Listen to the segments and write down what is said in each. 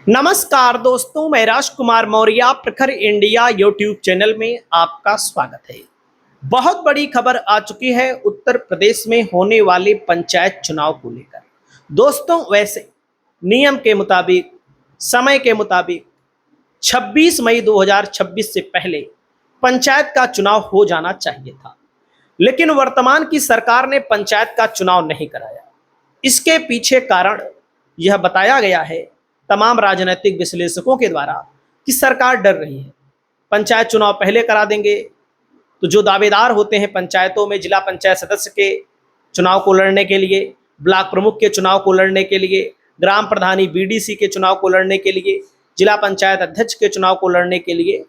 नमस्कार दोस्तों, मैं राजकुमार मौर्य प्रखर इंडिया यूट्यूब चैनल में आपका स्वागत है। बहुत बड़ी खबर आ चुकी है उत्तर प्रदेश में होने वाले पंचायत चुनाव को लेकर। दोस्तों, वैसे नियम के मुताबिक, समय के मुताबिक 26 मई 2026 से पहले पंचायत का चुनाव हो जाना चाहिए था, लेकिन वर्तमान की सरकार ने पंचायत का चुनाव नहीं कराया। इसके पीछे कारण यह बताया गया है तमाम राजनीतिक विश्लेषकों के द्वारा कि सरकार डर रही है। पंचायत चुनाव पहले करा देंगे तो जो दावेदार होते हैं पंचायतों में जिला पंचायत सदस्य के चुनाव को लड़ने के लिए, ब्लॉक प्रमुख के चुनाव को लड़ने के लिए, ग्राम प्रधानी बीडीसी के चुनाव को लड़ने के लिए, जिला पंचायत अध्यक्ष के चुनाव को लड़ने के लिए,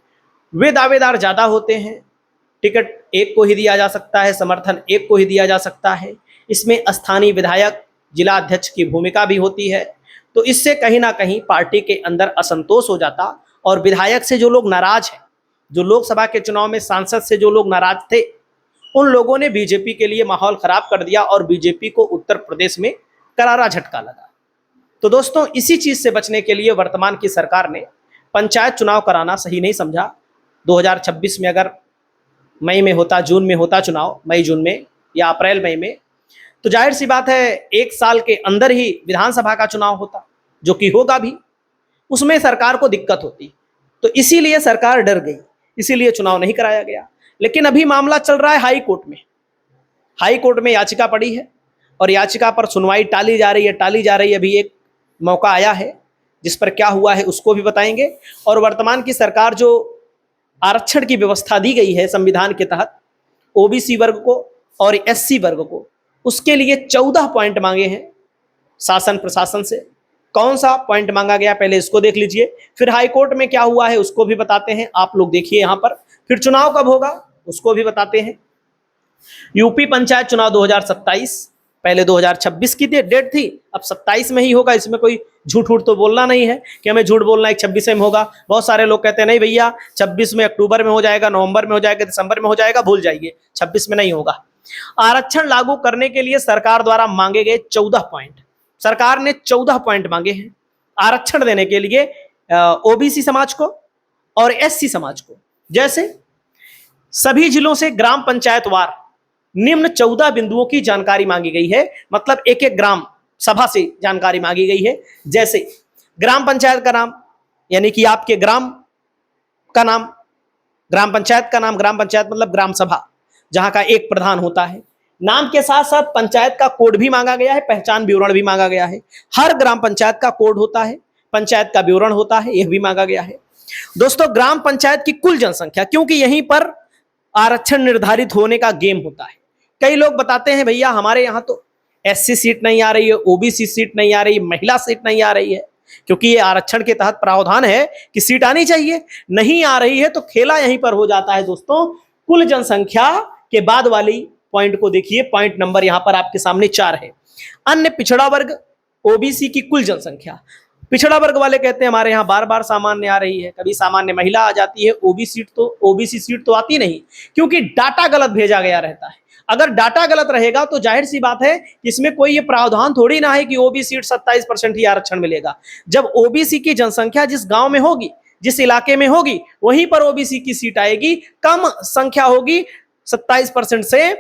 वे दावेदार ज़्यादा होते हैं। टिकट एक को ही दिया जा सकता है, समर्थन एक को ही दिया जा सकता है। इसमें स्थानीय विधायक, जिला अध्यक्ष की भूमिका भी होती है। तो इससे कहीं ना कहीं पार्टी के अंदर असंतोष हो जाता और विधायक से जो लोग नाराज हैं, जो लोकसभा के चुनाव में सांसद से जो लोग नाराज थे, उन लोगों ने बीजेपी के लिए माहौल खराब कर दिया और बीजेपी को उत्तर प्रदेश में करारा झटका लगा। तो दोस्तों, इसी चीज से बचने के लिए वर्तमान की सरकार ने पंचायत चुनाव कराना सही नहीं समझा। 2026 में अगर मई में होता, जून में होता चुनाव, मई जून में या अप्रैल मई में, तो जाहिर सी बात है एक साल के अंदर ही विधानसभा का चुनाव होता, जो कि होगा भी। उसमें सरकार को दिक्कत होती, तो इसीलिए सरकार डर गई, इसीलिए चुनाव नहीं कराया गया। लेकिन अभी मामला चल रहा है हाई कोर्ट में। हाई कोर्ट में याचिका पड़ी है और याचिका पर सुनवाई टाली जा रही है। अभी एक मौका आया है जिस पर क्या हुआ है उसको भी बताएंगे। और वर्तमान की सरकार जो आरक्षण की व्यवस्था दी गई है संविधान के तहत ओबीसी वर्ग को और एससी वर्ग को, उसके लिए 14 पॉइंट मांगे हैं शासन प्रशासन से। कौन सा पॉइंट मांगा गया पहले इसको देख लीजिए, फिर हाई कोर्ट में क्या हुआ है उसको भी बताते हैं। आप लोग देखिए यहाँ पर, फिर चुनाव कब होगा उसको भी बताते हैं। यूपी पंचायत चुनाव 2027, पहले 2026 की डेट थी, अब 27 में ही होगा। इसमें कोई झूठ उठ तो बोलना नहीं है कि हमें झूठ बोलना है 26 में होगा। बहुत सारे लोग कहते हैं नहीं भैया 26 में, अक्टूबर में हो जाएगा, नवंबर में हो जाएगा, दिसंबर में हो जाएगा, भूल जाइए, 26 में नहीं होगा। आरक्षण लागू करने के लिए सरकार द्वारा मांगे गए 14 पॉइंट, सरकार ने 14 पॉइंट मांगे हैं आरक्षण देने के लिए ओबीसी समाज को और एससी समाज को। जैसे सभी जिलों से ग्राम पंचायत वार निम्न 14 बिंदुओं की जानकारी मांगी गई है, मतलब एक एक ग्राम सभा से जानकारी मांगी गई है। जैसे ग्राम पंचायत का नाम, यानी कि आपके ग्राम का नाम, ग्राम पंचायत का नाम, ग्राम पंचायत मतलब ग्राम सभा जहां का एक प्रधान होता है। नाम के साथ साथ पंचायत का कोड भी मांगा गया है, पहचान विवरण भी मांगा गया है। हर ग्राम पंचायत का कोड होता है, पंचायत का विवरण होता है, यह भी मांगा गया है। दोस्तों, ग्राम पंचायत की कुल जनसंख्या, क्योंकि यहीं पर आरक्षण निर्धारित होने का गेम होता है। कई लोग बताते हैं भैया हमारे यहाँ तो एससी सीट नहीं आ रही है, ओबीसी सीट नहीं आ रही, महिला सीट नहीं आ रही है, क्योंकि ये आरक्षण के तहत प्रावधान है कि सीट आनी चाहिए, नहीं आ रही है। तो खेला यहीं पर हो जाता है दोस्तों। कुल जनसंख्या के बाद वाली पॉइंट को देखिए, पॉइंट नंबर यहां पर आपके सामने 4 है। अन्य पिछड़ा वर्ग ओबीसी की कुल जनसंख्या, पिछड़ा वर्ग वाले कहते हैं हमारे यहाँ बार बार सामान्य आ रही है, कभी सामान्य महिला आ जाती है, ओबीसी सीट तो आती नहीं, क्योंकि डाटा गलत भेजा गया रहता है। अगर डाटा गलत रहेगा तो जाहिर सी बात है इसमें कोई ये प्रावधान थोड़ी ना है कि ओबीसी सीट 27% ही आरक्षण मिलेगा। जब ओबीसी की जनसंख्या जिस गांव में होगी, जिस इलाके में होगी, वहीं पर ओबीसी की सीट आएगी। कम संख्या होगी 27% से,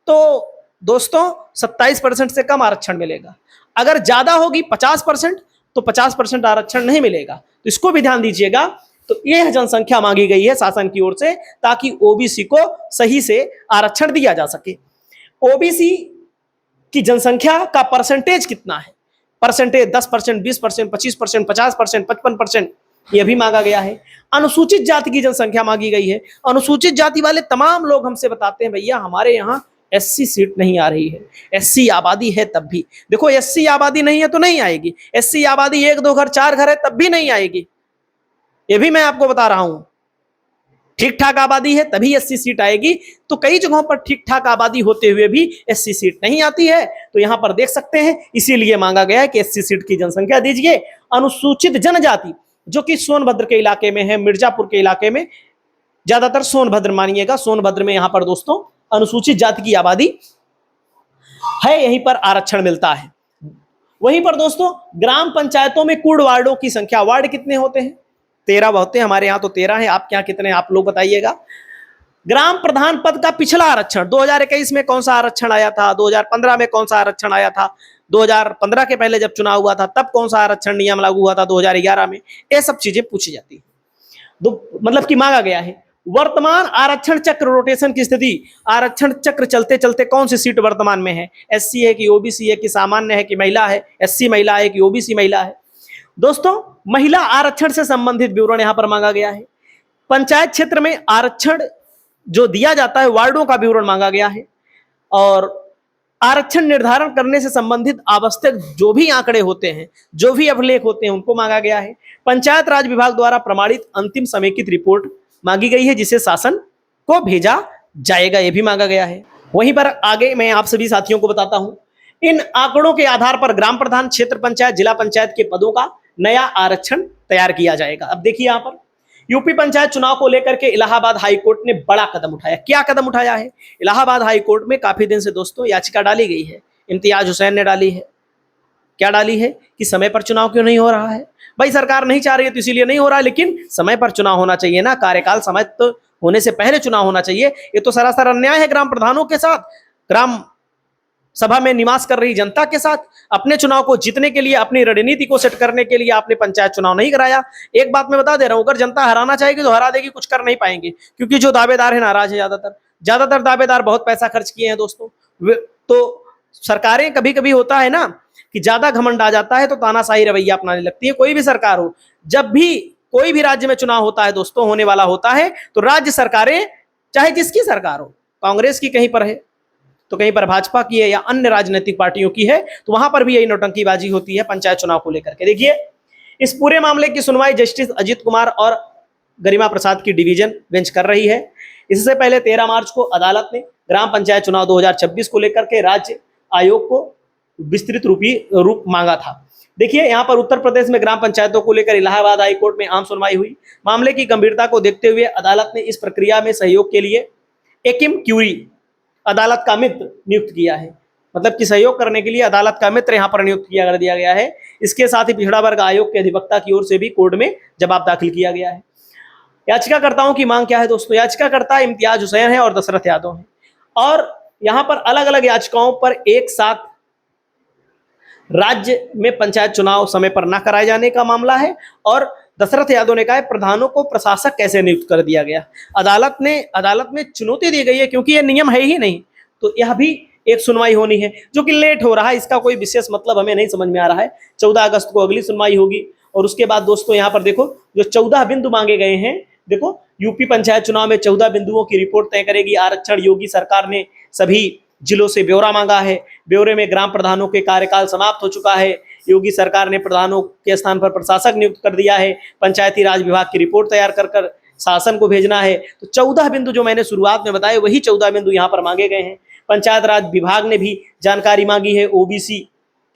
तो दोस्तों 27% से कम आरक्षण मिलेगा। अगर ज्यादा होगी 50%, तो 50% आरक्षण नहीं मिलेगा। तो इसको भी ध्यान दीजिएगा। तो यह जनसंख्या मांगी गई है शासन की ओर से, ताकि ओबीसी को सही से आरक्षण दिया जा सके। ओबीसी की जनसंख्या का परसेंटेज कितना है, परसेंटेज 10%, 20%, 25%, 50%, 55%, यह भी मांगा गया है। अनुसूचित जाति की जनसंख्या मांगी गई है। अनुसूचित जाति वाले तमाम लोग हमसे बताते हैं भैया हमारे यहाँ एससी सीट नहीं आ रही है। एससी आबादी है तब भी, देखो एससी आबादी नहीं है तो नहीं आएगी, एससी आबादी 1 2 घर 4 घर है तब भी नहीं आएगी। ये भी मैं आपको बता रहा हूं, ठीक ठाक आबादी है तभी एससी सीट आएगी। तो कई जगहों पर ठीक ठाक आबादी होते हुए भी एससी सीट नहीं आती है। तो यहां पर देख सकते हैं, इसीलिए मांगा गया है कि एससी सीट की जनसंख्या दीजिए। अनुसूचित जनजाति जो कि सोनभद्र के इलाके में है, मिर्जापुर के इलाके में, ज्यादातर सोनभद्र मानिएगा, सोनभद्र में यहां पर दोस्तों अनुसूचित जाति की आबादी है, यहीं पर आरक्षण मिलता है। वहीं पर दोस्तों ग्राम पंचायतों में कुल वार्डों की संख्या, वार्ड कितने होते हैं? 13 होते हैं, हमारे यहाँ तो 13 है, आपके यहाँ कितने आप लोग बताइएगा। ग्राम प्रधान पद का पिछला आरक्षण 2021 में कौन सा आरक्षण आया था, 2015 में कौन सा आरक्षण आया था, 2015 के पहले जब चुनाव हुआ था तब कौन सा आरक्षण नियम लागू हुआ था 2011 में, ये सब चीजें पूछी जाती है, मतलब कि मांगा गया है। वर्तमान आरक्षण चक्र रोटेशन की स्थिति, आरक्षण चक्र चलते चलते कौन सी सीट वर्तमान में है, एससी है कि ओबीसी है कि सामान्य है कि महिला है, एससी महिला है कि ओबीसी महिला है। दोस्तों महिला आरक्षण से संबंधित विवरण यहां पर मांगा गया है। पंचायत क्षेत्र में आरक्षण जो दिया जाता है वार्डों का विवरण मांगा गया है, और आरक्षण निर्धारण करने से संबंधित आवश्यक जो भी आंकड़े होते हैं, जो भी अभिलेख होते हैं, उनको मांगा गया है। पंचायत राज विभाग द्वारा प्रमाणित अंतिम समेकित रिपोर्ट मांगी गई है, जिसे शासन को भेजा जाएगा, यह भी मांगा गया है। वहीं पर आगे मैं आप सभी साथियों को बताता हूं, इन आंकड़ों के आधार पर ग्राम प्रधान, क्षेत्र पंचायत, जिला पंचायत के पदों का नया आरक्षण तैयार किया जाएगा। अब देखिए यहां पर यूपी पंचायत चुनाव को लेकर के इलाहाबाद हाईकोर्ट ने बड़ा कदम उठाया। क्या कदम उठाया है? इलाहाबाद हाईकोर्ट में काफी दिन से दोस्तों याचिका डाली गई है, इम्तियाज हुसैन ने डाली है। क्या डाली है? कि समय पर चुनाव क्यों नहीं हो रहा है। भाई सरकार नहीं चाह रही है तो इसीलिए नहीं हो रहा है, लेकिन समय पर चुनाव होना चाहिए ना, कार्यकाल समय तो होने से पहले चुनाव होना चाहिए। ये तो सरासर अन्याय है ग्राम प्रधानों के साथ, ग्राम सभा में निवास कर रही जनता के साथ। अपने चुनाव को जीतने के लिए, अपनी रणनीति को सेट करने के लिए आपने पंचायत चुनाव नहीं कराया। एक बात मैं बता दे रहा हूं, अगर जनता हराना चाहेगी तो हरा देगी, कुछ कर नहीं पाएंगे, क्योंकि जो दावेदार है नाराज है। ज्यादातर दावेदार बहुत पैसा खर्च किए हैं दोस्तों। तो सरकारें कभी कभी होता है ना कि ज्यादा घमंड आ जाता है तो तानाशाही रवैया अपनाने लगती है। कोई भी सरकार हो, जब भी कोई भी राज्य में चुनाव होता है दोस्तों, होने वाला होता है, तो राज्य सरकारें चाहे जिसकी सरकार हो, कांग्रेस की कहीं पर है तो कहीं पर भाजपा की है या अन्य राजनीतिक पार्टियों की है, तो वहां पर भी यही नौटंकीबाजी होती है पंचायत चुनाव को लेकर के। देखिए इस पूरे मामले की सुनवाई जस्टिस अजित कुमार और गरिमा प्रसाद की डिवीजन बेंच कर रही है। इससे पहले 13 मार्च को अदालत ने ग्राम पंचायत चुनाव 2026 को लेकर के राज्य आयोग को विस्तृत रूप मांगा था। देखिए यहाँ पर उत्तर प्रदेश में ग्राम पंचायतों को लेकर इलाहाबाद हाईकोर्ट में आम सुनवाई हुई। मामले की गंभीरता को देखते हुए अदालत ने इस प्रक्रिया में सहयोग के लिए एकिम क्यूरी अदालत का मित्र नियुक्त किया है, मतलब कि सहयोग करने के लिए अदालत का मित्र यहां पर नियुक्त किया कर दिया गया है। इसके साथ ही पिछड़ा वर्ग आयोग के अधिवक्ता की ओर से भी कोर्ट में जवाब दाखिल किया गया है। याचिकाकर्ताओं की मांग क्या है दोस्तों? याचिकाकर्ता इम्तियाज हुसैन है और दशरथ यादव है, और यहां पर अलग अलग याचिकाओं पर एक साथ राज्य में पंचायत चुनाव समय पर न कराए जाने का मामला है। और दशरथ यादव ने कहा प्रधानों को प्रशासक कैसे नियुक्त कर दिया गया। अदालत में चुनौती दी गई है, क्योंकि यह नियम है ही नहीं, तो यह भी एक सुनवाई होनी है, जो कि लेट हो रहा है। इसका कोई विशेष मतलब हमें नहीं समझ में आ रहा है। 14 अगस्त को अगली सुनवाई होगी, और उसके बाद दोस्तों यहाँ पर देखो जो 14 बिंदु मांगे गए हैं, देखो यूपी पंचायत चुनाव में 14 बिंदुओं की रिपोर्ट तय करेगी आरक्षण। योगी सरकार ने सभी जिलों से ब्यौरा मांगा है। ब्यौरे में ग्राम प्रधानों के कार्यकाल समाप्त हो चुका है। योगी सरकार ने प्रधानों के स्थान पर प्रशासक नियुक्त कर दिया है। पंचायती राज विभाग की रिपोर्ट तैयार कर शासन को भेजना है। तो 14 बिंदु जो मैंने शुरुआत में बताए, वही 14 बिंदु यहाँ पर मांगे गए हैं। पंचायत राज विभाग ने भी जानकारी मांगी है ओबीसी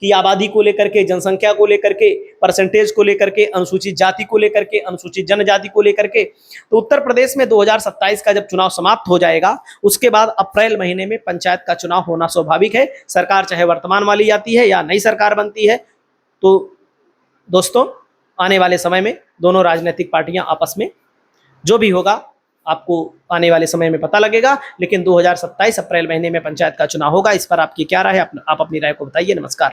की आबादी को लेकर के, जनसंख्या को लेकर के, परसेंटेज को लेकर के, अनुसूचित जाति को लेकर के, अनुसूचित जनजाति को लेकर के। तो उत्तर प्रदेश में 2027 का जब चुनाव समाप्त हो जाएगा, उसके बाद अप्रैल महीने में पंचायत का चुनाव होना स्वाभाविक है। सरकार चाहे वर्तमान वाली आती है या नई सरकार बनती है, तो दोस्तों आने वाले समय में दोनों राजनीतिक पार्टियां आपस में जो भी होगा आपको आने वाले समय में पता लगेगा। लेकिन 2027 अप्रैल महीने में पंचायत का चुनाव होगा। इस पर आपकी क्या राय है? आप अपनी राय को बताइए। नमस्कार।